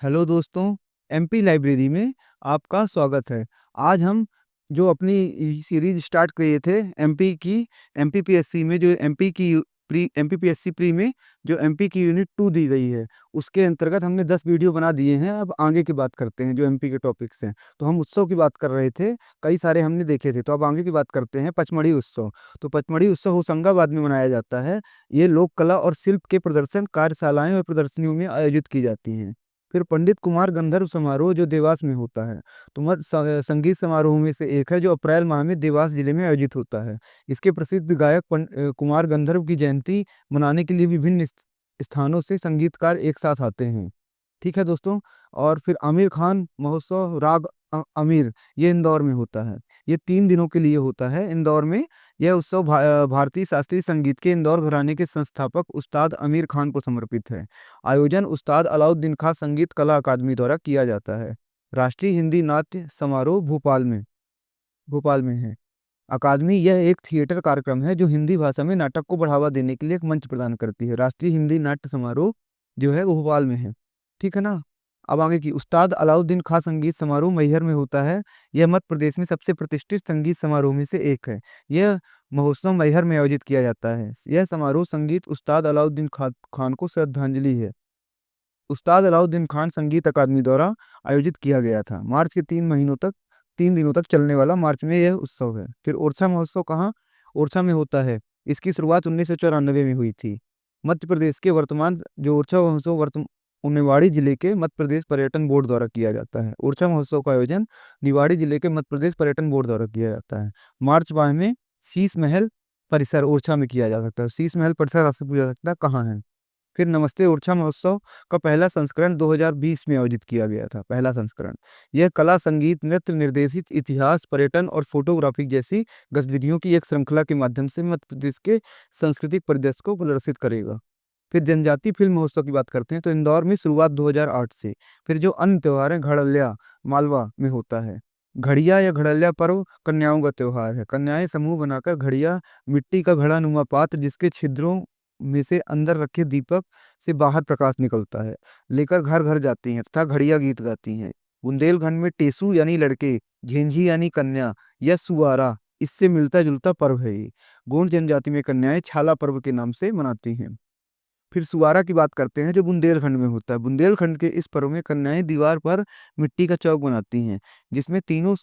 Hello दोस्तों, MP library में आपका स्वागत है। आज हम जो अपनी सीरीज स्टार्ट किए थे एमपी की एमपीपीएससी में जो एमपी की प्री एमपीपीएससी प्री में जो एमपी की यूनिट 2 दी गई है, उसके अंतर्गत हमने 10 वीडियो बना दिए हैं। अब आगे की बात करते हैं जो एमपी के टॉपिक्स हैं। तो हम उत्सव की बात कर रहे थे, कई सारे हमने देखे थे। तो अब आगे की बात करते हैं पचमढ़ी उत्सव। तो पचमढ़ी उत्सव होशंगाबाद में मनाया जाता है। ये लोक कला और शिल्प के प्रदर्शन, कार्यशालाएं और प्रदर्शनियों में आयोजित की जाती हैं। फिर पंडित कुमार गंधर्व समारोह जो देवास में होता है। तो संगीत समारोह में से एक है जो अप्रैल माह में देवास जिले में आयोजित होता है। इसके प्रसिद्ध गायक कुमार गंधर्व की जयंती मनाने के लिए विभिन्न स्थानों से संगीतकार एक साथ आते हैं। ठीक है दोस्तों। और फिर आमिर खान महोत्सव राग अमीर, ये इंदौर में होता है। ये 3 दिनों के लिए होता है इंदौर में। यह उत्सव भारतीय शास्त्रीय संगीत के इंदौर घराने के संस्थापक उस्ताद आमिर खान को समर्पित है। आयोजन उस्ताद अलाउद्दीन खां संगीत कला अकादमी द्वारा किया जाता है। राष्ट्रीय हिंदी नाट्य समारोह भोपाल में है। अकादमी यह एक थिएटर कार्यक्रम है जो हिंदी भाषा में नाटक को बढ़ावा देने के लिए एक मंच प्रदान करती है। राष्ट्रीय हिंदी नाट्य समारोह जो है वो भोपाल में है। ठीक है ना। अब आगे की उस्ताद अलाउद्दीन खां संगीत समारोह मैहर में होता है। यह मध्य प्रदेश में सबसे प्रतिष्ठित संगीत समारोह में से एक है। यह महोत्सव मैहर में आयोजित किया जाता है। यह समारोह संगीत उस्ताद अलाउद्दीन खान को श्रद्धांजलि है। उस्ताद अलाउद्दीन खान संगीत अकादमी द्वारा आयोजित किया गया था। मार्च के 3 दिनों तक चलने वाला मार्च में यह उत्सव है। फिर ओरछा महोत्सव कहाँ ओरछा में होता है। इसकी शुरुआत 1994 में हुई थी। मध्य प्रदेश के वर्तमान जो ओरछा महोत्सव निवाड़ी जिले के मध्य प्रदेश पर्यटन बोर्ड द्वारा किया जाता है। ओरछा महोत्सव का आयोजन निवाड़ी जिले के मध्य प्रदेश पर्यटन बोर्ड द्वारा किया जाता है। मार्च माह में शीश महल परिसर ओरछा में किया जा सकता है। शीश महल परिसर आपसे पूछा जा सकता है कहाँ है। फिर नमस्ते ओरछा महोत्सव का पहला संस्करण 2020 में आयोजित किया गया था। पहला संस्करण यह कला, संगीत, नृत्य, निर्देशित इतिहास, पर्यटन और फोटोग्राफी जैसी गतिविधियों की एक श्रृंखला के माध्यम से मध्य प्रदेश के सांस्कृतिक परिदृश्य को प्रदर्शित करेगा। फिर जनजातीय फिल्म महोत्सव की बात करते हैं तो इंदौर में शुरुआत 2008 से। फिर जो अन्य त्योहार है, घड़िया मालवा में होता है। घड़िया या घड़िया पर्व कन्याओं का त्योहार है। कन्याएं समूह बनाकर घड़िया, मिट्टी का घड़ा नुमा पात्र जिसके छिद्रों में से अंदर रखे दीपक से बाहर प्रकाश निकलता है, लेकर घर घर जाती हैं तथा घड़िया गीत गाती हैं। बुंदेलखंड में टेसू यानी लड़के, झेंझी यानी कन्या या सुवारा इससे मिलता जुलता पर्व है ये। गोंड जनजाति में कन्याएं छाला पर्व के नाम से मनाती हैं। फिर सुवारा की बात करते हैं जो बुंदेलखंड में होता है। बुंदेलखंड के इस पर्व में कन्याएं दीवार पर मिट्टी का चौक बनाती हैं जिसमें तीनों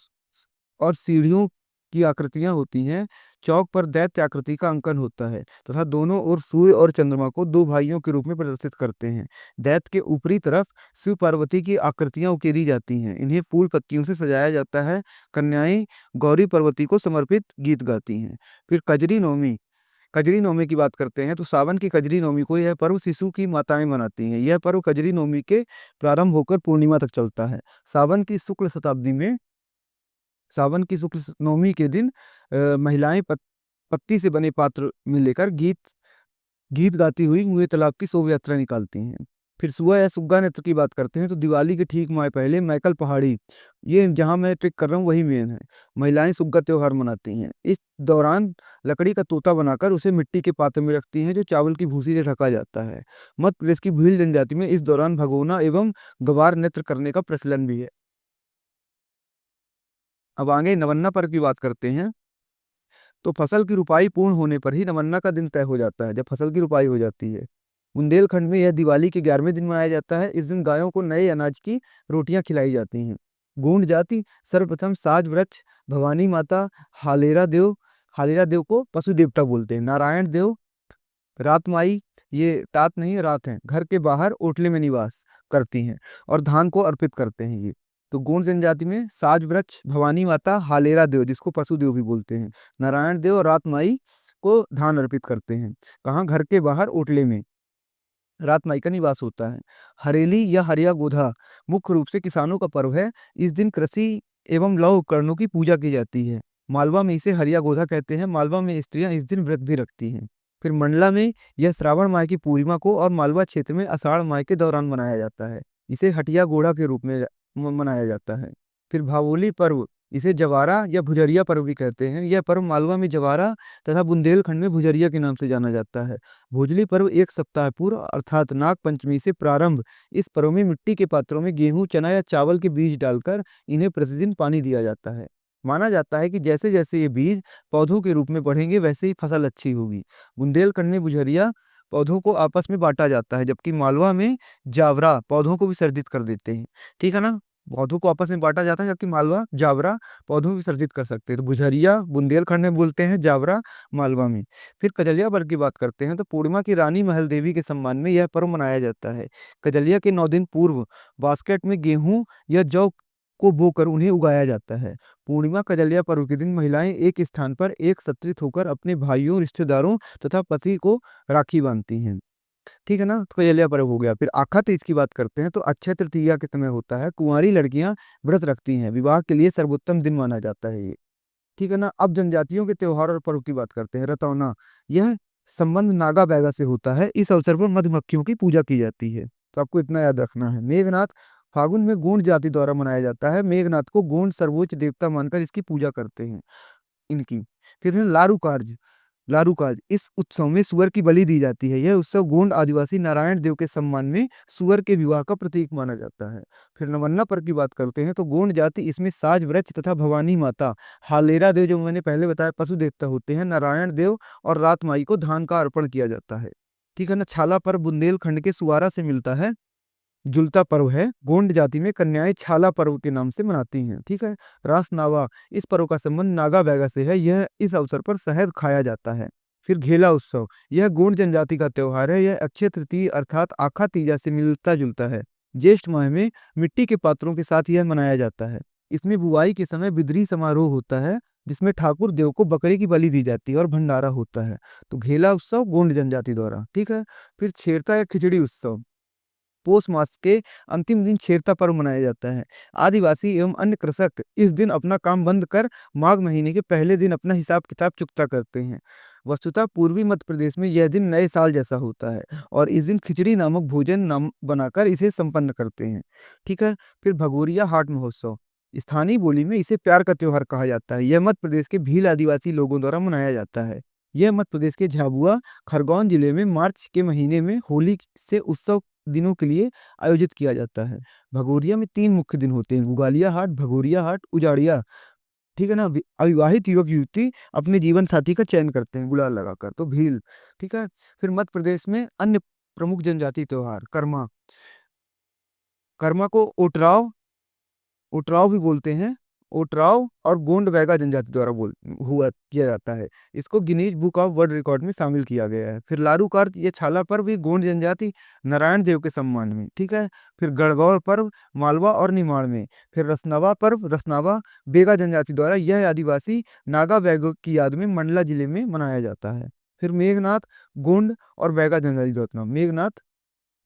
और सीढ़ियों की आकृतियां होती हैं। चौक पर दैत्य आकृति का अंकन होता है तथा दोनों ओर सूर्य और चंद्रमा को दो भाइयों के रूप में प्रदर्शित करते हैं। दैत्य के ऊपरी तरफ शिव पार्वती की आकृतियां उकेरी जाती हैं। इन्हें फूल पत्तियों से सजाया जाता है। कन्याएं गौरी पार्वती को समर्पित गीत गाती हैं। फिर कजरी नवमी की बात करते हैं तो सावन की कजरी नवमी को यह पर्व शिशु की माताएं मनाती हैं। यह पर्व कजरी नवमी के प्रारंभ होकर पूर्णिमा तक चलता है। सावन की शुक्ल शताब्दी में सावन की शुक्ल नवमी के दिन महिलाएं पत्ती से बने पात्र में लेकर गीत गीत गाती हुई मुए तालाब की शोभा यात्रा निकालती हैं। फिर सुआ या सुग्गा नृत्य की बात करते हैं तो दिवाली के ठीक माह पहले मैकल पहाड़ी, ये जहां मैं ट्रिक कर रहा हूँ वही मेन है, महिलाएं सुग्गा त्योहार मनाती हैं। इस दौरान लकड़ी का तोता बनाकर उसे मिट्टी के पात्र में रखती हैं जो चावल की भूसी से ढका जाता है। मध्य प्रदेश की भील जनजाति में इस दौरान भगोना एवं गवार नृत्य करने का प्रचलन भी है। अब आगे नवन्ना पर्व की बात करते हैं तो फसल की रुपाई पूर्ण होने पर ही नवन्ना का दिन तय हो जाता है, जब फसल की रुपाई हो जाती है। बुंदेलखंड में यह दिवाली के 11वें दिन मनाया जाता है। इस दिन गायों को नए अनाज की रोटियां खिलाई जाती हैं। गोंड जाति सर्वप्रथम साज वृक्ष, भवानी माता, हालेरा देव को पशु देवता बोलते हैं। नारायण देव, रात माई, ये तात नहीं रात है, घर के बाहर ओटले में निवास करती हैं और धान को अर्पित करते हैं ये। तो गोंड जनजाति में साज वृक्ष, भवानी माता, हालेरा देव जिसको पशु देव भी बोलते हैं, नारायण देव और रात माई को धान अर्पित करते हैं। कहाँ? घर के बाहर ओटले में रात माई का निवास होता है। हरेली या हरिया गोधा मुख्य रूप से किसानों का पर्व है। इस दिन कृषि एवं लौह उपकरणों की पूजा की जाती है। मालवा में इसे हरिया गोधा कहते हैं। मालवा में स्त्रियां इस दिन व्रत भी रखती हैं। फिर मंडला में यह श्रावण माह की पूर्णिमा को और मालवा क्षेत्र में आषाढ़ माह के दौरान मनाया जाता है। इसे हटिया गोड़ा के रूप में मनाया जाता है। फिर भावोली पर्व इसे जवारा या भुजरिया पर्व भी कहते हैं। यह पर्व मालवा में जवारा तथा बुंदेलखंड में भुजरिया के नाम से जाना जाता है। भोजली पर्व एक सप्ताह पूर्व अर्थात नाग पंचमी से प्रारंभ। इस पर्व में मिट्टी के पात्रों में गेहूं, चना या चावल के बीज डालकर इन्हें प्रतिदिन पानी दिया जाता है। माना जाता है कि जैसे जैसे ये बीज पौधों के रूप में बढ़ेंगे वैसे ही फसल अच्छी होगी। बुंदेलखंड में भुजरिया पौधों को आपस में बांटा जाता है, जबकि मालवा में जावरा पौधों को विसर्जित कर देते हैं। ठीक है ना, पौधों को आपस में बांटा जाता है, जबकि मालवा जावरा पौधों को विसर्जित कर सकते हैं। तो भुजरिया बुंदेलखंड में बोलते हैं, जावरा मालवा में। फिर कजलिया पर्व की बात करते हैं तो पूर्णिमा की रानी महल देवी के सम्मान में यह पर्व मनाया जाता है। कजलिया के 9 दिन पूर्व बास्केट में गेहूं या जौ को बोकर उन्हें उगाया जाता है। पूर्णिमा कजलिया पर्व के दिन महिलाएं एक स्थान पर एकत्रित होकर अपने भाइयों, रिश्तेदारों तथा पति को राखी बांधती हैं। ठीक है ना, तो कजलिया पर्व हो गया। फिर आखा तीज की बात करते हैं तो अक्षय तृतीया के समय होता है। कुंवारी लड़कियां व्रत रखती हैं, विवाह के लिए सर्वोत्तम दिन माना जाता है ये। ठीक है ना, अब जनजातियों के त्योहार और पर्व की बात करते हैं। रतौना, यह संबंध नागा बैगा से होता है। इस अवसर पर मधुमक्खियों की पूजा की जाती है, तो आपको इतना याद रखना है। मेघनाथ, फागुन में गोंड जाति द्वारा मनाया जाता है। मेघनाथ को गोंड सर्वोच्च देवता मानकर इसकी पूजा करते हैं इनकी। फिर है लारू कार्य। लारू काज, इस उत्सव में सुअर की बलि दी जाती है। यह उत्सव गोंड आदिवासी नारायण देव के सम्मान में सुअर के विवाह का प्रतीक माना जाता है। फिर नवन्ना पर्व की बात करते हैं तो गोंड जाति इसमें साज वृक्ष तथा भवानी माता, हालेरा देव जो मैंने पहले बताया पशु देवता होते हैं, नारायण देव और रात माई को धान का अर्पण किया जाता है। ठीक है ना, छाला पर्व बुंदेलखंड के सुवारा से मिलता है। जुलता पर्व है, गोंड जाति में कन्याएं छाला पर्व के नाम से मनाती हैं। ठीक है, रास नावा, इस पर्व का संबंध नागा बैगा से है। यह इस अवसर पर शहद खाया जाता है। फिर घेला उत्सव, यह गोंड जनजाति का त्योहार है। यह अक्षय तृतीय अर्थात आखा तीजा से मिलता जुलता है। ज्येष्ठ माह में मिट्टी के पात्रों के साथ यह मनाया जाता है। इसमें बुआई के समय बिदरी समारोह होता है, जिसमें ठाकुर देव को बकरे की बलि दी जाती है और भंडारा होता है। तो घेला उत्सव गोंड जनजाति द्वारा। ठीक है, फिर छेरता या खिचड़ी उत्सव, पोष मास के अंतिम दिन छेरता पर्व मनाया जाता है। आदिवासी एवं अन्य कृषक इस दिन अपना काम बंद कर माघ महीने के पहले दिन अपना हिसाब किताब चुकता करते हैं। वस्तुतः पूर्वी मध्य प्रदेश में यह दिन नए साल जैसा होता है और इस दिन खिचड़ी नामक भोजन नाम बनाकर इसे संपन्न करते हैं। ठीक है, फिर भगोरिया हाट महोत्सव, स्थानीय बोली में इसे प्यार का त्योहार कहा जाता है। यह मध्य प्रदेश के भील आदिवासी लोगों द्वारा मनाया जाता है। यह मध्य प्रदेश के झाबुआ खरगोन जिले में मार्च के महीने में होली से उत्सव दिनों के लिए आयोजित किया जाता है। भगोरिया में 3 मुख्य दिन होते हैं, उगालिया हाट, भगोरिया हाट, उजाड़िया। ठीक है ना, अविवाहित युवक युवती अपने जीवन साथी का चयन करते हैं गुलाल लगाकर, तो भील। ठीक है, फिर मध्य प्रदेश में अन्य प्रमुख जनजाति त्योहार, कर्मा। कर्मा को ओटराव, ओटराव भी बोलते हैं। ओटराव और गोंड बैगा जनजाति द्वारा बोल हुआ किया जाता है। इसको Guinness book of world record में शामिल किया गया है। फिर लारू कार्त, ये छाला पर्व भी गोंड जनजाति नारायण देव के सम्मान में। ठीक है, फिर गणगौर पर्व मालवा और निमाड़ में। फिर रसनावा पर्व, रसनावा बेगा जनजाति द्वारा, यह आदिवासी नागा बैगो की याद में मंडला जिले में मनाया जाता है। फिर मेघनाथ, गोंड और बैगा जनजाति द्वारा मेघनाथ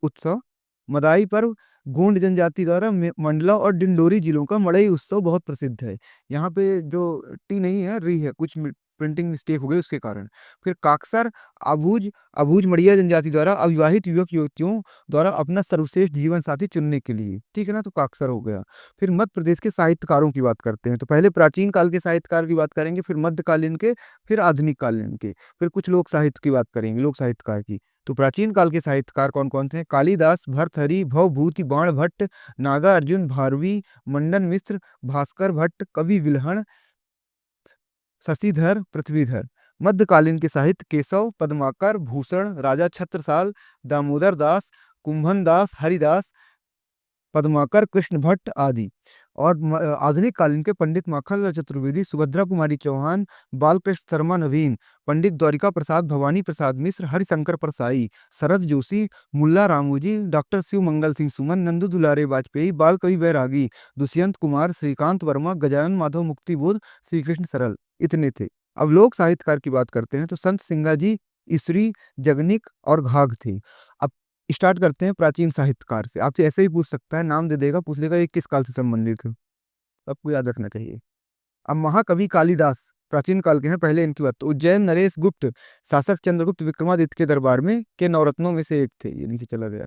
उत्सव। मदाई पर्व, गोंड जनजाति द्वारा मंडला और डिंडोरी जिलों का मड़ई उत्सव बहुत प्रसिद्ध है। यहाँ पे जो टी नहीं है, री है, कुछ प्रिंटिंग मिस्टेक हो गई उसके कारण। फिर काकसर, अबूझ, अबूझ मड़िया जनजाति द्वारा अविवाहित युवक युवतियों द्वारा अपना सर्वश्रेष्ठ जीवन साथी चुनने के लिए। ठीक है ना, तो काकसर हो गया। फिर मध्य प्रदेश के साहित्यकारों की बात करते हैं तो पहले प्राचीन काल के साहित्यकार की बात करेंगे, फिर मध्यकालीन के, फिर आधुनिक कालीन के, फिर कुछ लोक साहित्य की बात करेंगे, लोक साहित्यकार की। तो प्राचीन काल के साहित्यकार कौन कौन से हैं? कालिदास, भर्तहरि, भवभूति बाण भट्ट, नागा अर्जुन भारवी, मंडन मिश्र, भास्कर भट्ट, कवि विल्हण, शशिधर, पृथ्वीधर। मध्यकालीन के साहित्य केशव, पद्माकर, भूषण, राजा छत्रसाल, दामोदर दास, कुंभन दास, हरिदास, पद्माकर, कृष्ण भट्ट आदि। और आधुनिक कालीन के पंडित माखनलाल चतुर्वेदी, सुभद्रा कुमारी चौहान, बालकृष्ण शर्मा नवीन, पंडित द्वारिका प्रसाद, भवानी प्रसाद मिश्र, हरिशंकर परसाई, शरद जोशी, मुल्ला रामूजी, डॉक्टर शिव मंगल सिंह सुमन, नंदू दुलारे वाजपेयी, बाल कवि बैरागी, दुष्यंत कुमार, श्रीकांत वर्मा, गजानन माधव मुक्तिबोध, श्री कृष्ण सरल, इतने थे। अब लोक साहित्यकार की बात करते हैं तो संत सिंगाजी, ईसरी, जगनिक और घाघ थे। अब स्टार्ट करते हैं प्राचीन साहित्यकार से। आपसे ऐसे ही पूछ सकता है, नाम दे देगा, पूछ लेगा ये किस काल से संबंधित है, आपको याद रखना चाहिए। अब महाकवि कालिदास प्राचीन काल के हैं, पहले इनकी बात। तो उज्जैन नरेश गुप्त, शासक चंद्रगुप्त विक्रमादित्य के दरबार में के नवरत्नों में से एक थे। ये नीचे चला गया,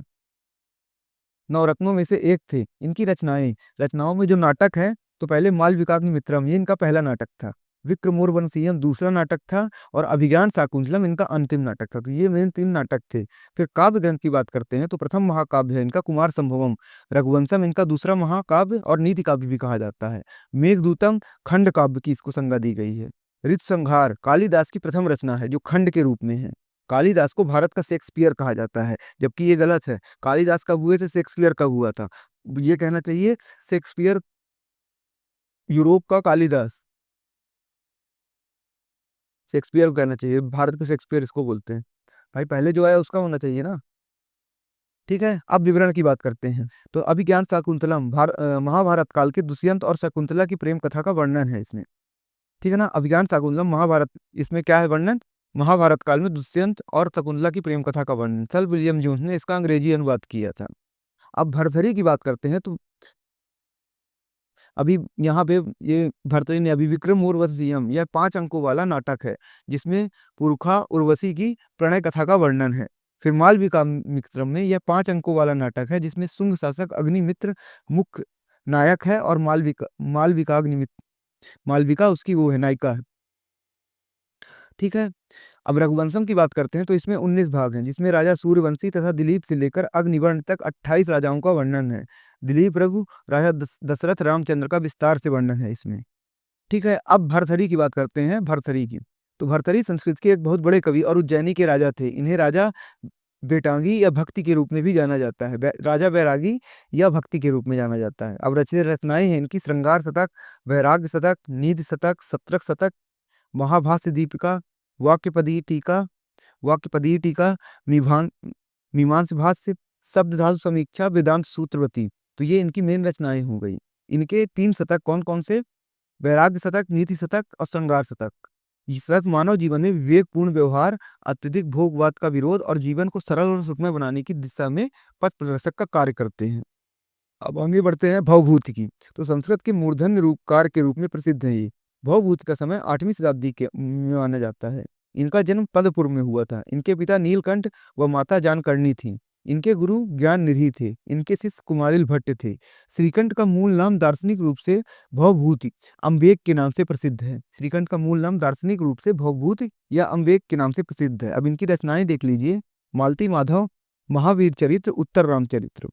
नवरत्नों में से एक थे। इनकी रचनाओं में जो नाटक है तो पहले मालविकाग्निमित्रम ये इनका पहला नाटक था, विक्रमोर्वशीयम दूसरा नाटक था, और अभिज्ञान शाकुंतलम इनका अंतिम नाटक था। तो ये मेन 3 नाटक थे। फिर काव्य ग्रंथ की बात करते हैं तो प्रथम महाकाव्य है इनका कुमार संभवम, रघुवंशम इनका दूसरा महाकाव्य और नीति काव्य भी कहा जाता है। मेघदूतम खंड काव्य की इसको संज्ञा दी गई है। ऋतुसंहार कालिदास की प्रथम रचना है जो खंड के रूप में है। कालिदास को भारत का शेक्सपियर कहा जाता है, जबकि ये गलत है। कालिदास कब हुए थे, शेक्सपियर कब हुआ था? ये कहना चाहिए शेक्सपियर यूरोप का कालिदास, शेक्सपियर को कहना चाहिए, भारत का शेक्सपियर इसको बोलते हैं। भाई पहले जो आया उसका होना चाहिए ना। ठीक है, अब विवरण की बात करते हैं। तो अभिज्ञान शाकुंतलम महाभारत काल के दुष्यंत और शकुंतला की प्रेम कथा का वर्णन है इसमें। ठीक है ना, अभिज्ञान शाकुंतलम महाभारत, इसमें क्या है वर्णन? महाभारत काल में दुष्यंत और शकुंतला की प्रेम कथा का वर्णन। सर विलियम जोन्स ने इसका अंग्रेजी अनुवाद किया था। अब भरथरी की बात करते हैं तो अभी यहाँ पे ये भरतरी ने अभी विक्रम उर्वशीयम यह 5 अंकों वाला नाटक है, जिसमें पुरुखा उर्वशी की प्रणय कथा का वर्णन है। फिर मालविका मित्रम में यह 5 अंकों वाला नाटक है, जिसमें शुंग शासक अग्निमित्र मुख्य नायक है और मालविका उसकी वो है नायिका है। ठीक है, अब रघुवंशम की बात करते हैं तो इसमें 19 भाग हैं, जिसमें राजा सूर्यवंशी तथा दिलीप से लेकर अग्निवर्ण तक 28 राजाओं का वर्णन है। दिलीप रघु राजा दशरथ रामचंद्र का विस्तार से वर्णन है इसमें। ठीक है, अब भरथरी की बात करते हैं। भरथरी की तो भरथरी संस्कृत के एक बहुत बड़े कवि और उज्जैनी के राजा थे। इन्हें राजा बेटांगी या भक्ति के रूप में भी जाना जाता है, राजा बैरागी या भक्ति के रूप में जाना जाता है। अब रचित रचनाएं हैं इनकी श्रृंगार शतक, वैराग्य शतक, नीति शतक, सत्रक शतक, महाभाष्य दीपिका, वाक्यपदी टीका, वाक्यपदी टीका, मीभां मीमांस भाष्य, शब्द धातु समीक्षा, वेदांत सूत्रवती। तो ये इनकी मेन रचनाएं हो गई। इनके 3 शतक कौन कौन से? वैराग्य शतक, नीति शतक और श्रृंगार शतक। ये शतक मानव जीवन में विवेकपूर्ण व्यवहार, अत्यधिक भोगवाद का विरोध और जीवन को सरल और सुखमय बनाने की दिशा में पथ प्रदर्शक का कार्य करते हैं। अब आगे बढ़ते हैं भवभूति की। तो संस्कृत के मूर्धन्य रूपकार के रूप में प्रसिद्ध है ये। भवभूति का समय 8वीं शताब्दी के में माना जाता है। इनका जन्म पदपुर में हुआ था। इनके पिता नीलकंठ व माता जानकर्णी थी। इनके गुरु ज्ञान निधि थे। इनके शिष्य कुमारिल भट्ट थे। श्रीकंठ का मूल नाम दार्शनिक रूप से भवभूति अम्बेक के नाम से प्रसिद्ध है। श्रीकंठ का मूल नाम दार्शनिक रूप से भवभूति या अम्बेक के नाम से प्रसिद्ध है। अब इनकी रचनाएं देख लीजिए। मालती माधव, महावीर चरित्र, उत्तर रामचरित्र।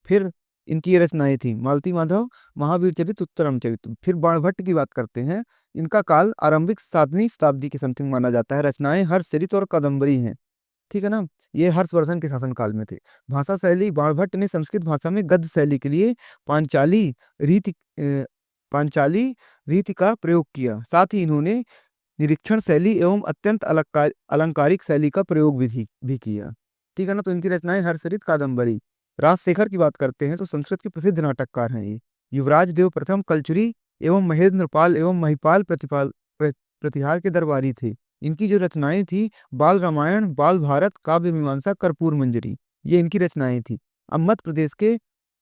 फिर इनकी ये रचनाएं थी मालती माधव, महावीर चरित्र, उत्तरम चरित्र। फिर बाणभट्ट की बात करते हैं। इनका काल आरंभिक 7वीं शताब्दी के समथिंग माना जाता है। रचनाएं हर्षचरित और कादम्बरी हैं। ठीक है ना, ये हर्षवर्धन के शासनकाल में थे। भाषा शैली, बाणभट्ट ने संस्कृत भाषा में गद्य शैली के लिए पांचाली रीति पांचाली रीति का प्रयोग किया। साथ ही इन्होंने निरीक्षण शैली एवं अत्यंत अलंकारिक शैली का प्रयोग भी किया। ठीक है ना, तो इनकी रचनाएं हर्षचरित, कादम्बरी। राजशेखर की बात करते हैं तो संस्कृत के प्रसिद्ध नाटककार हैं ये। युवराज देव प्रथम कलचुरी एवं महेंद्रपाल एवं महिपाल प्रतिहार के दरबारी थे। इनकी जो रचनाएं थी बाल रामायण, बाल भारत, काव्य मीमांसा, कर्पूर मंजरी, ये इनकी रचनाएं थी। अब मध्य प्रदेश के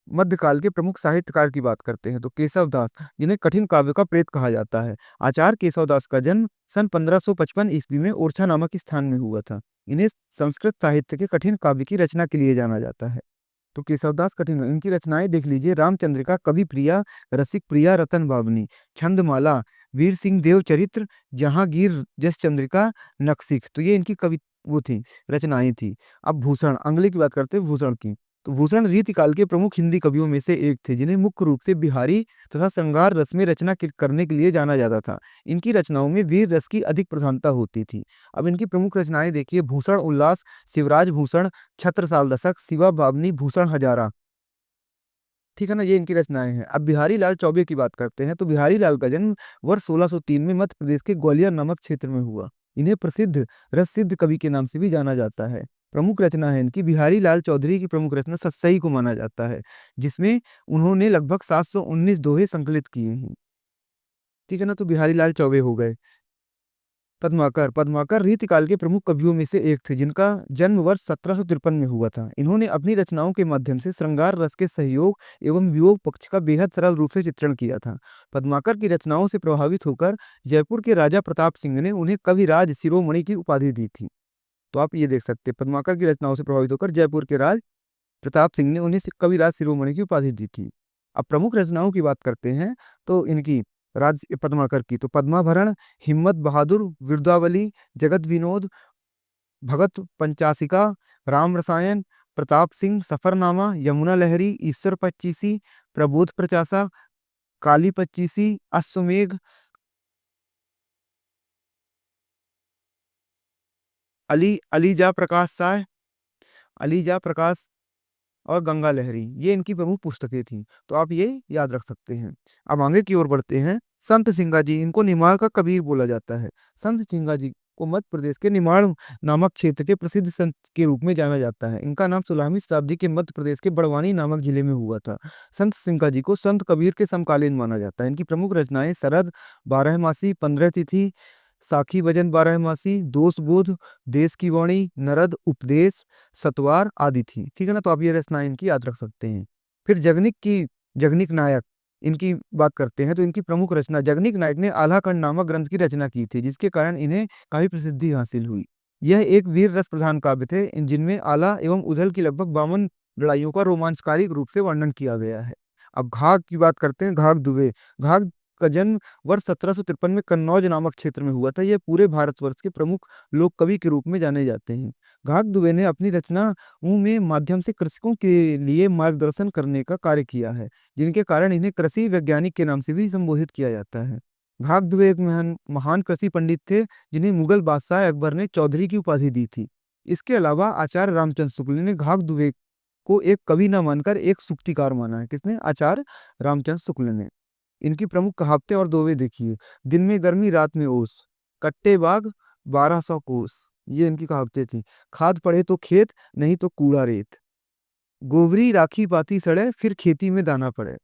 मध्यकाल के प्रमुख साहित्यकार की बात करते हैं तो केशव दास, जिन्हें कठिन काव्य का प्रेत कहा जाता है। आचार्य केशव दास का जन्म सन 1555 ईस्वी में ओरछा नामक स्थान में हुआ था। इन्हें संस्कृत साहित्य के कठिन काव्य की रचना के लिए जाना जाता है। तो केशवदास कठिन, इनकी रचनाएं देख लीजिए। रामचंद्रिका, कवि प्रिया, रसिक प्रिया, रतन बावनी, छंदमाला, वीर सिंह देव चरित्र, जहांगीर जस चंद्रिका, नक्सिक। तो ये इनकी कवि वो थी, रचनाएं थी। अब भूषण, अगले की बात करते हैं भूषण की। तो भूषण रीतिकाल के प्रमुख हिंदी कवियों में से एक थे, जिन्हें मुख्य रूप से बिहारी तथा श्रृंगार रस में रचना करने के लिए जाना जाता था। इनकी रचनाओं में वीर रस की अधिक प्रधानता होती थी। अब इनकी प्रमुख रचनाएं देखिए। भूषण उल्लास, शिवराज भूषण, छत्रसाल दशक, शिवा बावनी, भूषण हजारा। ठीक है ना, ये इनकी रचनाएं हैं। अब बिहारी लाल चौबे की बात करते हैं तो बिहारी लाल का जन्म वर्ष 1603 में मध्य प्रदेश के ग्वालियर नामक क्षेत्र में हुआ। इन्हें प्रसिद्ध रस सिद्ध कवि के नाम से भी जाना जाता है। प्रमुख रचना है इनकी बिहारी लाल चौधरी की प्रमुख रचना सतसई को माना जाता है, जिसमें उन्होंने लगभग 719 दोहे संकलित किए हैं। ठीक है ना, तो बिहारी लाल चौबे हो गए। पद्माकर रीतिकाल के प्रमुख कवियों में से एक थे, जिनका जन्म वर्ष 1753 में हुआ था। इन्होंने अपनी रचनाओं के माध्यम से श्रृंगार रस के सहयोग एवं वियोग पक्ष का बेहद सरल रूप से चित्रण किया था। पद्माकर की रचनाओं से प्रभावित होकर जयपुर के राजा प्रताप सिंह ने उन्हें कविराज शिरोमणि की उपाधि दी थी। तो आप ये देख सकते हैं, पद्माकर की रचनाओं से प्रभावित होकर जयपुर के राज प्रताप सिंह ने उन्हें कविराज शिरोमणि की उपाधि दी थी। अब प्रमुख रचनाओं की बात करते हैं तो इनकी राज पद्माकर की तो पद्माभरण, हिम्मत बहादुर, विरुदावली, जगत विनोद, भगत पंचासिका, राम रसायन, प्रताप सिंह, सफरनामा, यमुना लहरी, ईश्वर पच्चीसी, प्रबोध प्रचासा, काली पच्चीसी, अश्वमेघ, अलीजा प्रकाश साय, अलीजा प्रकाश और गंगा लहरी, ये इनकी प्रमुख पुस्तकें थीं। तो आप ये याद रख सकते हैं। अब आगे की ओर बढ़ते हैं। संत सिंगा जी, इनको निमाड़ का कबीर बोला जाता है। संत सिंगा जी को मध्य प्रदेश के निमाड़ नामक क्षेत्र के प्रसिद्ध संत के रूप में जाना जाता है। इनका नाम 16वीं शताब्दी के मध्य प्रदेश के बड़वानी नामक जिले में हुआ था। संत सिंगा जी को संत कबीर के समकालीन माना जाता है। इनकी प्रमुख रचनाएं शरद, बारहमासी, 15 तिथि, साखी भजन बारहमासी, दोष बोध, देश की वाणी, नरद, उपदेश, सतवार आदि थी। ठीक है ना, तो आप ये रचनाएं इनकी याद रख सकते हैं। फिर जगनिक नायक, इनकी बात करते हैं तो इनकी प्रमुख रचना जगनिक नायक ने आल्हा नामक ग्रंथ की रचना की थी, जिसके कारण इन्हें काफी प्रसिद्धि हासिल हुई। यह एक वीर रस प्रधान काव्य थे जिनमें आला एवं उधल की लगभग 52 लड़ाइयों का रोमांचकारी रूप से वर्णन किया गया है। अब घाघ की बात करते हैं। घाघ दुबे, घाघ का जन्म वर्ष 1753 में कन्नौज नामक क्षेत्र में हुआ था। यह पूरे भारतवर्ष के प्रमुख लोक कवि के रूप में जाने जाते हैं। घाघ दुबे ने अपनी रचनाओं में माध्यम से कृषकों के लिए मार्गदर्शन करने का कार्य किया है, जिनके कारण इन्हें कृषि वैज्ञानिक के नाम से भी संबोधित किया जाता है। घाघ दुबे एक महान महान कृषि पंडित थे, जिन्हें मुगल बादशाह अकबर ने चौधरी की उपाधि दी थी। इसके अलावा आचार्य रामचंद्र शुक्ल ने घाघ दुबे को एक कवि न मानकर एक सूक्तिकार माना है। किसने? आचार्य रामचंद्र शुक्ल ने। इनकी प्रमुख कहावतें और दोहे देखिए। दिन में गर्मी रात में ओस, कट्टे बाग 1200 कोस, ये इनकी कहावतें थी। खाद पड़े तो खेत, नहीं तो कूड़ा रेत। गोबरी राखी पाती सड़े, फिर खेती में दाना पड़े।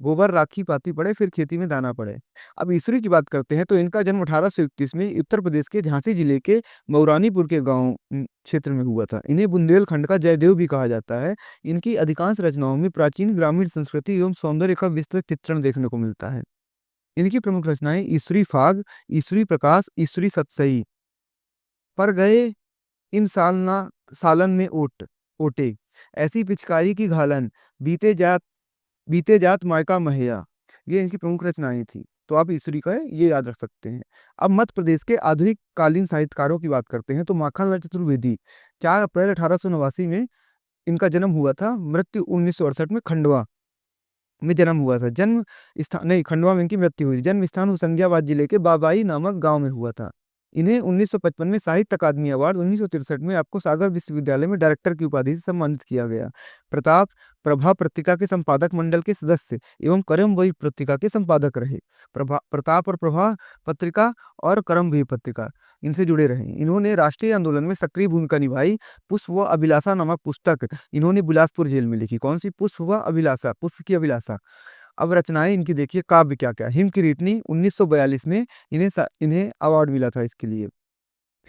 गोबर राखी पाती पड़े, फिर खेती में दाना पड़े। अब ईसरी की बात करते हैं तो इनका जन्म 1831 में उत्तर प्रदेश के झांसी जिले के मऊरानीपुर के गांव क्षेत्र में हुआ था। इन्हें बुंदेलखंड का जयदेव भी कहा जाता है। इनकी अधिकांश रचनाओं में प्राचीन ग्रामीण संस्कृति एवं सौंदर्य का विस्तृत चित्रण देखने को मिलता है। इनकी प्रमुख रचनाएं ईसरी फाग, ईसरी प्रकाश, ईसरी सतसई, पर गए इन सालन में ओटे, ऐसी पिचकारी की घालन, बीते जात बीते जात मायका महया, ये इनकी प्रमुख रचनाएं थी। तो आप ईसरी का ये याद रख सकते हैं। अब मध्य प्रदेश के आधुनिक कालीन साहित्यकारों की बात करते हैं तो माखनलाल चतुर्वेदी, 4 अप्रैल 1889 में इनका जन्म हुआ था। मृत्यु 1968 में खंडवा में जन्म हुआ था। जन्म स्थान नहीं, खंडवा में इनकी मृत्यु हुई। जन्म स्थान होशंगाबाद जिले के बाबाई नामक गांव में हुआ था। इन्हें 1955 में साहित्य अकादमी अवार्ड, 1963 में आपको सागर विश्वविद्यालय में डायरेक्टर की उपाधि से सम्मानित किया गया। प्रताप प्रभा पत्रिका के संपादक मंडल के सदस्य एवं करमभूमि पत्रिका के संपादक रहे। प्रताप और प्रभा पत्रिका और करमभूमि पत्रिका इनसे जुड़े रहे। इन्होंने राष्ट्रीय आंदोलन में सक्रिय भूमिका निभाई। पुष्प व अभिलाषा नामक पुस्तक इन्होंने बिलासपुर जेल में लिखी। कौन सी? पुष्प व अभिलाषा, पुष्प की अभिलाषा। अब रचनाएं इनकी देखिए। काव्य क्या क्या? हिम किरीटनी 1942 में इन्हें अवार्ड मिला था इसके लिए।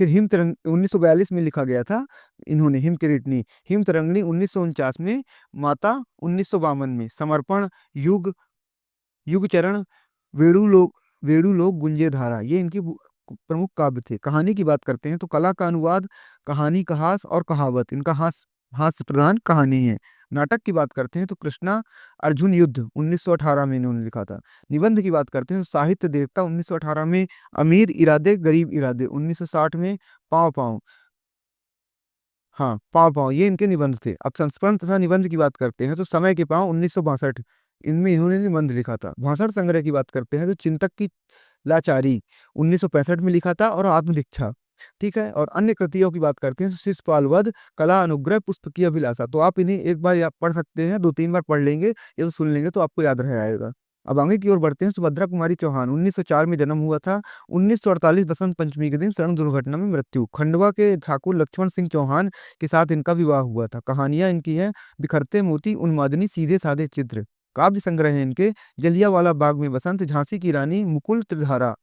फिर हिम तरंग 1942 में लिखा गया था इन्होंने हिम किरीटनी। हिम तरंगनी 1949 में। माता 1952 में। समर्पण, युग, युग चरण, वेणु लोक गुंजे धारा, ये इनकी प्रमुख काव्य थे। कहानी की बात करते हैं तो कला का अनुवाद, कहानी का हास और कहावत, इनका हास्य प्रधान कहानी है। नाटक की बात करते हैं तो कृष्णा अर्जुन युद्ध 1918 में इन्होंने लिखा था। निबंध की बात करते हैं तो साहित्य देवता 1918 में। अमीर इरादे गरीब इरादे 1960 में। पाँव पाँव, हाँ पाँव पाँव, ये इनके निबंध थे। अब संस्करण तथा निबंध की बात करते हैं तो समय के पाँव 1962, इनमें इन्होंने निबंध लिखा था। भाषण संग्रह की बात करते हैं तो चिंतक की लाचारी 1965 में लिखा था और आत्मदीक्षा। ठीक है। और अन्य कृतियों की बात करते हैं तो शिशुपाल वध, कला अनुग्रह, पुष्प की अभिलाषा। तो आप इन्हें एक बार पढ़ सकते हैं, 2-3 बार पढ़ लेंगे या तो सुन लेंगे तो आपको याद रह आएगा। अब आगे की ओर बढ़ते हैं। सुभद्रा कुमारी चौहान 1904 में जन्म हुआ था। 1948 बसंत पंचमी के दिन सड़क दुर्घटना में मृत्यु। खंडवा के ठाकुर लक्ष्मण सिंह चौहान के साथ इनका विवाह हुआ था। कहानियां इनकी हैं बिखरते मोती, उन्मादनी, सीधे साधे चित्र। काव्य संग्रह है इनके जलियांवाला बाग में बसंत, झांसी की रानी, मुकुल त्रिधारा।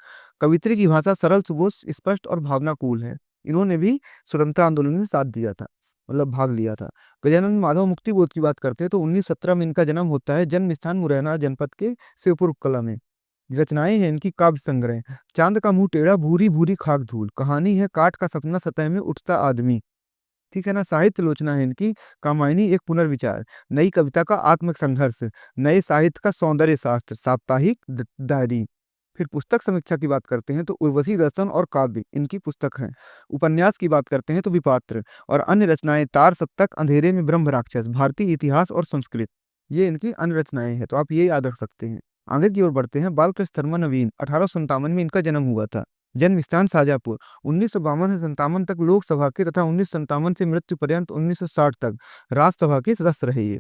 कवित्री की भाषा सरल, सुबोध, स्पष्ट और भावनाकुल है। इन्होंने भी स्वतंत्रता आंदोलन में साथ दिया था, मतलब भाग लिया था। गजानन माधव मुक्ति बोध की बात करते हैं तो 1917 में इनका जन्म होता है। जन्म स्थान मुरैना जनपद के शिवपुर कला में। रचनाएं हैं इनकी काव्य संग्रह। चांद का मुंह टेढ़ा, भूरी भूरी खाक धूल। कहानी है काठ का सपना, सतह में उठता आदमी। ठीक है ना। साहित्य लोचना है इनकी, कामायनी एक पुनर्विचार, नई कविता का आत्मिक संघर्ष, नए साहित्य का सौंदर्य शास्त्र, साप्ताहिक डायरी। फिर पुस्तक समीक्षा की बात करते हैं तो उर्वशी दर्शन और काव्य इनकी पुस्तक है। उपन्यास की बात करते हैं तो विपात्र, और अन्य रचनाएं तार सप्तक, अंधेरे में ब्रह्म राक्षस, भारतीय इतिहास और संस्कृत, ये इनकी अन्य रचनाएं हैं। तो आप ये याद रख सकते हैं। आगे की ओर बढ़ते हैं। बालकृष्ण शर्मा नवीन, 1857 में इनका जन्म हुआ था। जन्म स्थान शाजापुर। 1952 से 57 तक लोकसभा के तथा 1957 से मृत्यु पर्यंत 1960 तक राज्यसभा के सदस्य रहे ये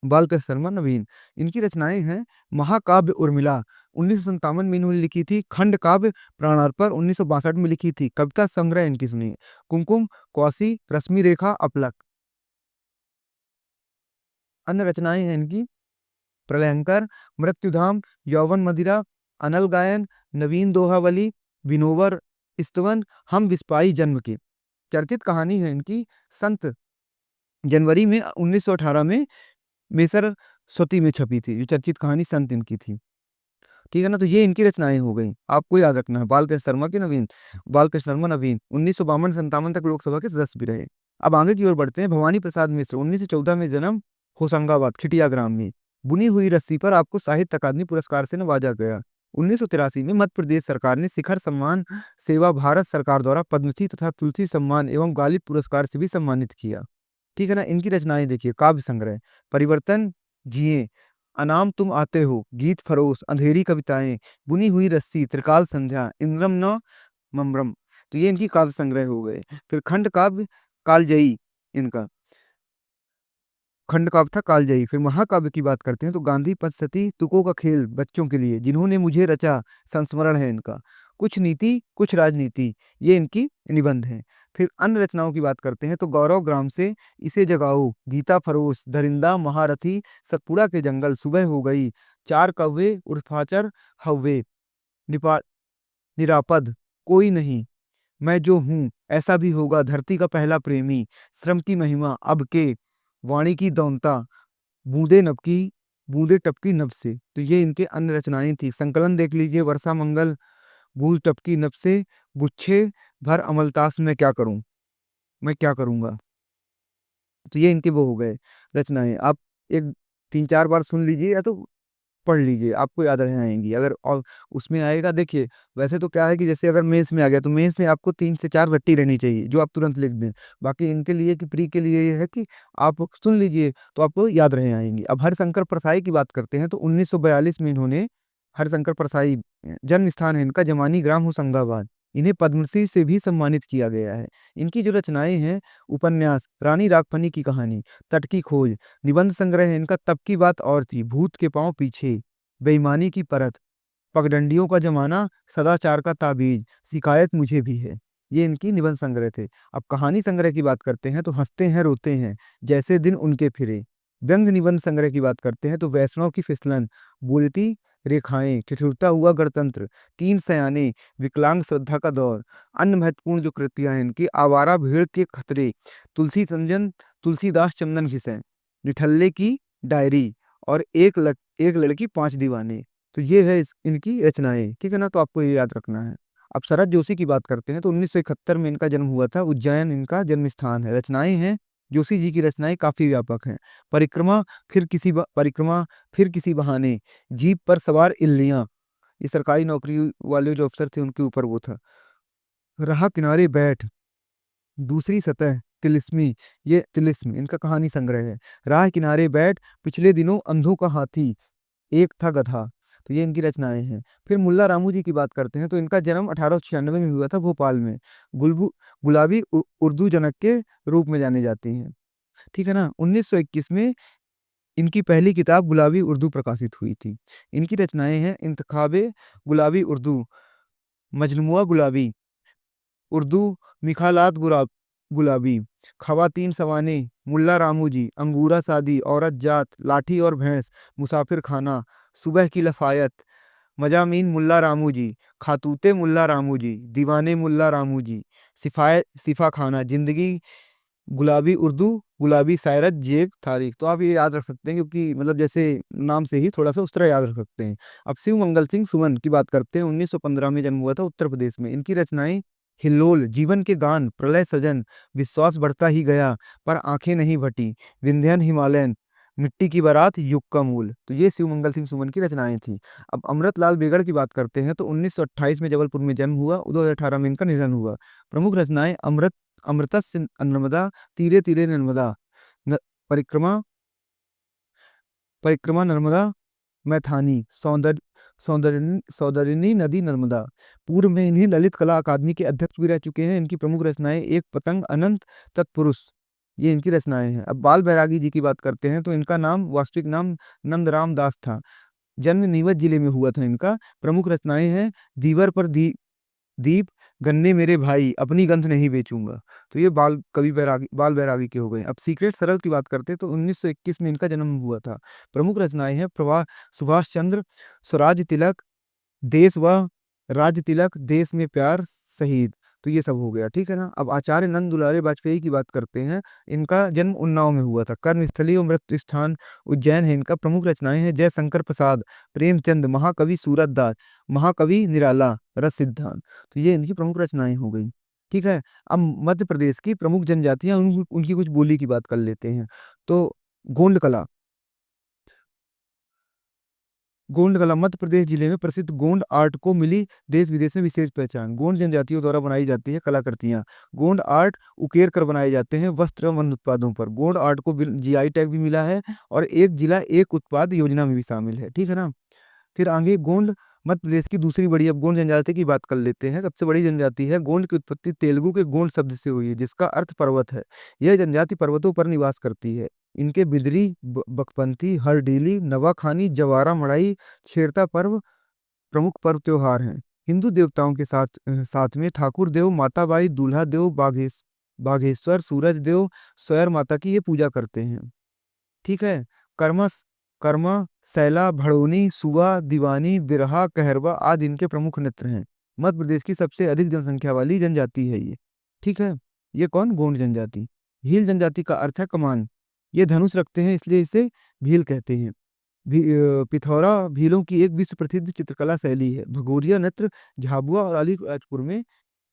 बालकृष्ण शर्मा नवीन। इनकी रचनाएं हैं महाकाव्य उर्मिला, 1957 में इन्होंने लिखी थी। खंड काव्य प्राणार्पण 1962 में लिखी थी। कविता संग्रह इनकी सुनिए, कुमकुम, कौसी, रश्मि रेखा, अपलक। अन्य रचनाएं हैं इनकी प्रलयंकर, मृत्युधाम, यौवन मदिरा, अनल गायन, नवीन दोहावली, विनोवर स्तवन, हम विस्पाई जन्म के। चर्चित कहानी है इनकी संत, जनवरी में 1918 में मेसर स्वती में छपी थी। जो चर्चित कहानी संत इनकी थी। ठीक है ना। तो ये इनकी रचनाएं हो गई, आपको याद रखना है। बालकृष्ण शर्मा के नवीन, बालकृष्ण शर्मा नवीन 1952 से 57 तक लोकसभा के सदस्य भी रहे। अब आगे की ओर बढ़ते हैं। भवानी प्रसाद मिश्र, 1914 में जन्म, होशंगाबाद खिटिया ग्राम में। बुनी हुई रस्सी पर आपको साहित्य अकादमी पुरस्कार से नवाजा गया। 1983 में मध्य प्रदेश सरकार ने शिखर सम्मान, सेवा भारत सरकार द्वारा पद्मश्री तथा तुलसी सम्मान एवं गालिब पुरस्कार से भी सम्मानित किया। ठीक है ना। इनकी रचनाएं देखिए, काव्य संग्रह, परिवर्तन जिए, अनाम तुम आते हो, गीत फरोश, अंधेरी कविताएं, बुनी हुई रस्सी, त्रिकाल संध्या, इंद्रम न मम्रम। तो ये इनकी काव्य संग्रह हो गए। फिर खंड काव्य कालजयी, इनका खंड काव्य था कालजयी। फिर महाकाव्य की बात करते हैं तो गांधी पथ सती, तुकों का खेल बच्चों के लिए, जिन्होंने मुझे रचा, संस्मरण है इनका। कुछ नीति कुछ राजनीति, ये इनकी निबंध हैं। फिर अन्य रचनाओं की बात करते हैं तो गौरव ग्राम से, इसे जगाओ, गीता फरोश, दरिंदा, महारथी, सतपुड़ा के जंगल, सुबह हो गई, चार कौवे, उर्फाचर, हव्वे, निपा निरापद, कोई नहीं, मैं जो हूँ ऐसा भी होगा, धरती का पहला प्रेमी, श्रम की महिमा, अब के, वाणी की दौनता, बूंदे नब की, बूंदे टपकी नब से। तो ये इनके अन्य रचनाएं थी। संकलन देख लीजिए, वर्षा मंगल, बूंद टपकी नब से, गुच्छे भर अमलतास, मैं क्या करूं, मैं क्या करूंगा। तो ये इनके वो हो गए रचनाएं। आप एक 3-4 बार सुन लीजिए या तो पढ़ लीजिए, आपको याद रह आएंगी। अगर और उसमें आएगा, देखिए वैसे तो क्या है कि जैसे अगर मेंस में आ गया तो मेंस में आपको 3 से 4 रट्टी रहनी चाहिए जो आप तुरंत लिख दें। बाकी इनके लिए कि प्री के लिए ये है कि आप सुन लीजिए तो आपको याद रह आएंगी। अब हरिशंकर परसाई की बात करते हैं तो 1942 में इन्होंने, हरिशंकर परसाई जन्म स्थान है इनका जमानी ग्राम होशंगाबाद। इन्हें पद्मश्री से भी सम्मानित किया गया है। इनकी जो रचनाएं हैं, उपन्यास रानी रागफनी की कहानी, तट की खोज, निबंध संग्रह है इनका तब की बात और थी, भूत के पांव पीछे, बेईमानी की परत, पगडंडियों का जमाना, सदाचार का ताबीज, शिकायत मुझे भी है। ये इनकी निबंध संग्रह थे। अब कहानी संग्रह की बात करते हैं तो हंसते हैं रोते हैं, जैसे दिन उनके फिरे। व्यंग्य निबंध संग्रह की बात करते हैं तो वैष्णव की फिसलन, बोलती रेखाएं, ठिठुरता हुआ गणतंत्र, तीन सयाने, विकलांग श्रद्धा का दौर। अन्य महत्वपूर्ण जो कृतियां हैं इनकी, आवारा भेड़ के खतरे, तुलसी संजन, तुलसीदास चंदन घिसें, निठल्ले की डायरी, और एक लड़की पांच दीवाने। तो ये है इनकी रचनाएं। ठीक है ना। तो आपको ये याद रखना है। अब शरद जोशी की बात करते हैं तो 1971 में इनका जन्म हुआ था। उज्जैन इनका जन्म स्थान है। रचनाएं हैं, जोशी जी की रचनाएं काफी व्यापक हैं। परिक्रमा, परिक्रमा, फिर किसी बहाने, जीप पर सवार इल्लियां, ये सरकारी नौकरी वाले जो अफसर थे उनके ऊपर वो था। रहा किनारे बैठ, दूसरी सतह, तिलिस्मी, ये तिलिस्म इनका कहानी संग्रह है। राह किनारे बैठ, पिछले दिनों अंधों का हाथी, एक था गधा। तो ये इनकी रचनाएं हैं। फिर मुल्ला रामू जी की बात करते हैं तो इनका जन्म 1896 में हुआ था भोपाल में। गुलबु गुलाबी उर्दू जनक के रूप में जाने जाती हैं। ठीक है ना। 1921 में इनकी पहली किताब गुलाबी उर्दू प्रकाशित हुई थी। इनकी रचनाएं हैं इंतखाबे गुलाबी उर्दू, मजमुआ गुलाबी उर्दू, मिखालात गुलाबी, खवातीन सवाने, मुल्ला रामू जी, अंगूरा शादी, औरत जात, लाठी और भैंस, मुसाफिर खाना, सुबह की लफायत, मजामीन मुल्ला रामू जी, खातूते मुल्ला रामू जी, दीवाने मुल्ला रामू जी, सिफा खाना, जिंदगी गुलाबी उर्दू, गुलाबी सायरत, जेब तारीख। तो आप ये याद रख सकते हैं क्योंकि मतलब जैसे नाम से ही थोड़ा सा उस तरह याद रख सकते हैं। अब शिव मंगल सिंह सुमन की बात करते हैं। 1915 में जन्म हुआ था उत्तर प्रदेश में। इनकी रचनाएं हिल्लोल जीवन के गान, प्रलय सजन, विश्वास बढ़ता ही गया पर आंखें नहीं भटी, विंध्यन हिमालयन, मिट्टी की बारात, युग का मूल। तो ये शिव मंगल सिंह सुमन की रचनाएं थी। अब अमृतलाल बेगड़ की बात करते हैं तो 1928 में जबलपुर में जन्म हुआ, 2018 में इनका निधन हुआ। प्रमुख रचनाएं अमृतस्य नर्मदा, तीरे तीरे नर्मदा, न- परिक्रमा परिक्रमा नर्मदा, मैथानी, सौंदर्य सौंदर्यिनी नदी नर्मदा। पूर्व में इन्हीं ललित कला अकादमी के अध्यक्ष भी रह चुके हैं। इनकी प्रमुख रचनाएं एक पतंग, अनंत, तत्पुरुष, ये इनकी रचनाएं हैं। अब बाल बैरागी जी की बात करते हैं तो इनका नाम, वास्तविक नाम नंदराम दास था। जन्म नीमच जिले में हुआ था इनका। प्रमुख रचनाएं हैं दीवर पर दीप, गन्ने मेरे भाई, अपनी गंध नहीं बेचूंगा। तो ये बाल बैरागी के हो गए। अब सीक्रेट सरल की बात करते हैं तो 1921 में इनका जन्म हुआ था। प्रमुख रचनाएं हैं प्रभा सुभाष चंद्र, स्वराज तिलक, देश व राज्य तिलक, देश में प्यार, शहीद। तो ये सब हो गया, ठीक है ना। अब आचार्य नंद दुलारे वाजपेयी की बात करते हैं। इनका जन्म उन्नाव में हुआ था। कर्मस्थली और मृत्यु स्थान उज्जैन है इनका। प्रमुख रचनाएं हैं जय शंकर प्रसाद, प्रेमचंद, महाकवि सूरतदास, महाकवि निराला, रस सिद्धांत। तो ये इनकी प्रमुख रचनाएं हो गई, ठीक है। अब मध्य प्रदेश की प्रमुख जनजातियां, उनकी कुछ बोली की बात कर लेते हैं। तो गोंड कला, गोंड कला मध्य प्रदेश जिले में प्रसिद्ध गोंड आर्ट को मिली देश विदेश में विशेष पहचान। गोंड जनजातियों द्वारा बनाई जाती है कलाकृतियां। गोंड आर्ट उकेर कर बनाए जाते हैं वस्त्र एवं वन उत्पादों पर। गोंड आर्ट को जीआई टैग भी मिला है और एक जिला एक उत्पाद योजना में भी शामिल है, ठीक है ना। फिर आगे गोंड मध्य प्रदेश की दूसरी बड़ी, अब गोंड जनजाति की बात कर लेते हैं। सबसे बड़ी जनजाति है गोंड की उत्पत्ति तेलुगु के गोंड शब्द से हुई है जिसका अर्थ पर्वत है। यह जनजाति पर्वतों पर निवास करती है। इनके बिदरी, बकपंथी, हरडीली, नवाखानी, जवारा मड़ाई, छेरता पर्व प्रमुख पर्व त्योहार हैं। हिंदू देवताओं के साथ में ठाकुर देव, माताबाई, दूल्हा देव, बाघेश्वर, सूरज देव, स्वयर माता की ये पूजा करते हैं, ठीक है। कर्मा कर्मा, सैला, भड़ोनी, सुआ, दीवानी, बिरहा, कहरवा आदि इनके प्रमुख नृत्य हैं। मध्य प्रदेश की सबसे अधिक जनसंख्या वाली जनजाति है ये, ठीक है। ये कौन? गोंड जनजाति। भील जनजाति का अर्थ है कमान। ये धनुष रखते हैं इसलिए इसे भील कहते हैं। पिथौरा भीलों की एक विश्व प्रसिद्ध चित्रकला शैली है। भगोरिया नृत्य झाबुआ और अलीराजपुर में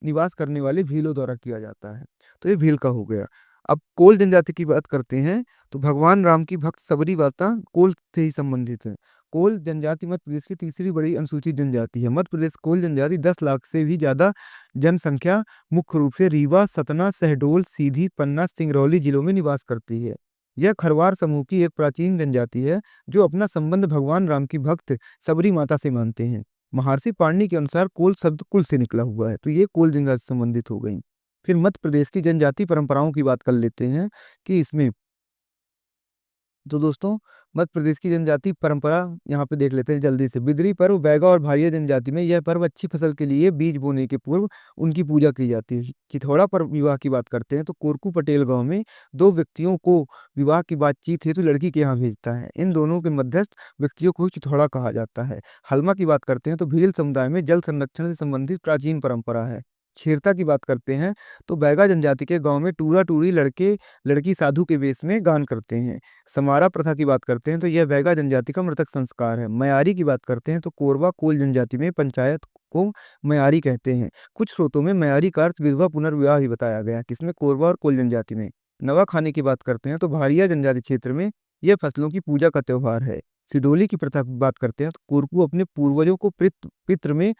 निवास करने वाले भीलों द्वारा किया जाता है। तो ये भील का हो गया। अब कोल जनजाति की बात करते हैं तो भगवान राम की भक्त सबरी वार्ता कोल से ही संबंधित है। कोल जनजाति मध्य प्रदेश की तीसरी बड़ी अनुसूचित जनजाति है। मध्य प्रदेश कोल जनजाति 10 लाख से भी ज्यादा जनसंख्या मुख्य रूप से रीवा, सतना, शहडोल, सीधी, पन्ना, सिंगरौली जिलों में निवास करती है। यह खरवार समूह की एक प्राचीन जनजाति है जो अपना संबंध भगवान राम की भक्त सबरी माता से मानते हैं। महर्षि पाणिनि के अनुसार कोल शब्द कुल से निकला हुआ है। तो ये कोल जनजाति से संबंधित हो गई। फिर मध्य प्रदेश की जनजाति परंपराओं की बात कर लेते हैं कि इसमें, तो दोस्तों मध्य प्रदेश की जनजाति परंपरा यहाँ पे देख लेते हैं जल्दी से। बिदरी पर्व बैगा और भारिया जनजाति में यह पर्व अच्छी फसल के लिए बीज बोने के पूर्व उनकी पूजा की जाती है। चिथौड़ा पर विवाह की बात करते हैं तो कोरकू पटेल गांव में दो व्यक्तियों को विवाह की बातचीत हेतु लड़की के यहाँ भेजता है। इन दोनों के मध्यस्थ व्यक्तियों को चिथौड़ा कहा जाता है। हलमा की बात करते हैं तो भील समुदाय में जल संरक्षण से संबंधित प्राचीन परंपरा है। छेरता की बात करते हैं तो बैगा जनजाति के गांव में टूरा टूरी लड़के लड़की साधु के वेश में गान करते हैं। समारा प्रथा की बात करते हैं तो यह बैगा जनजाति का मृतक संस्कार है। मयारी की बात करते हैं तो कोरबा कोल जनजाति में पंचायत को मयारी कहते हैं। कुछ स्रोतों में मयारी का अर्थ विधवा पुनर्विवाह भी बताया गया है, किसमें? कोरबा और कोल जनजाति में। नवाखानी की बात करते हैं तो भारिया जनजाति क्षेत्र में यह फसलों की पूजा का त्योहार है। सिडोली की प्रथा की बात करते हैं तो कोरकू अपने पूर्वजों को पितृ में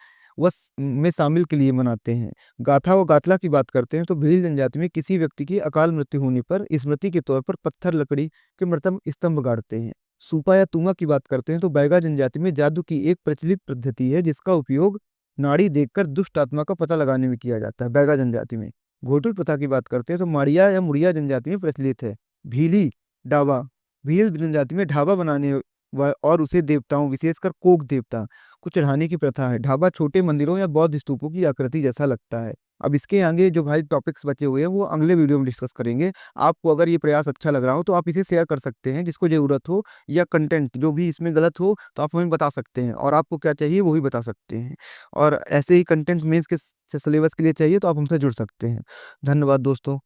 में शामिल के लिए मनाते हैं। गाथा व गाथला की बात करते हैं तो भील जनजाति में किसी व्यक्ति की अकाल मृत्यु होने पर स्मृति के तौर पर पत्थर लकड़ी के मृतम स्तंभ गाड़ते हैं। सूपा या तुमा की बात करते हैं तो बैगा जनजाति में जादू की एक प्रचलित पद्धति है जिसका उपयोग नाड़ी देखकर दुष्ट आत्मा का पता लगाने में किया जाता है बैगा जनजाति में। घोटुल प्रथा की बात करते हैं तो माड़िया या मुड़िया जनजाति में प्रचलित है। भीली डाबा, भील जनजाति में ढाबा बनाने और उसे देवताओं विशेषकर कोक देवता को चढ़ाने की प्रथा है। ढाबा छोटे मंदिरों या बौद्ध स्तूपों की आकृति जैसा लगता है। अब इसके आगे जो भाई टॉपिक्स बचे हुए हैं वो अगले वीडियो में डिस्कस करेंगे। आपको अगर ये प्रयास अच्छा लग रहा हो तो आप इसे शेयर कर सकते हैं जिसको जरूरत हो, या कंटेंट जो भी इसमें गलत हो तो आप हमें बता सकते हैं और आपको क्या चाहिए वो भी बता सकते हैं। और ऐसे ही कंटेंट मेंस के सिलेबस के लिए चाहिए तो आप हमसे जुड़ सकते हैं। धन्यवाद दोस्तों।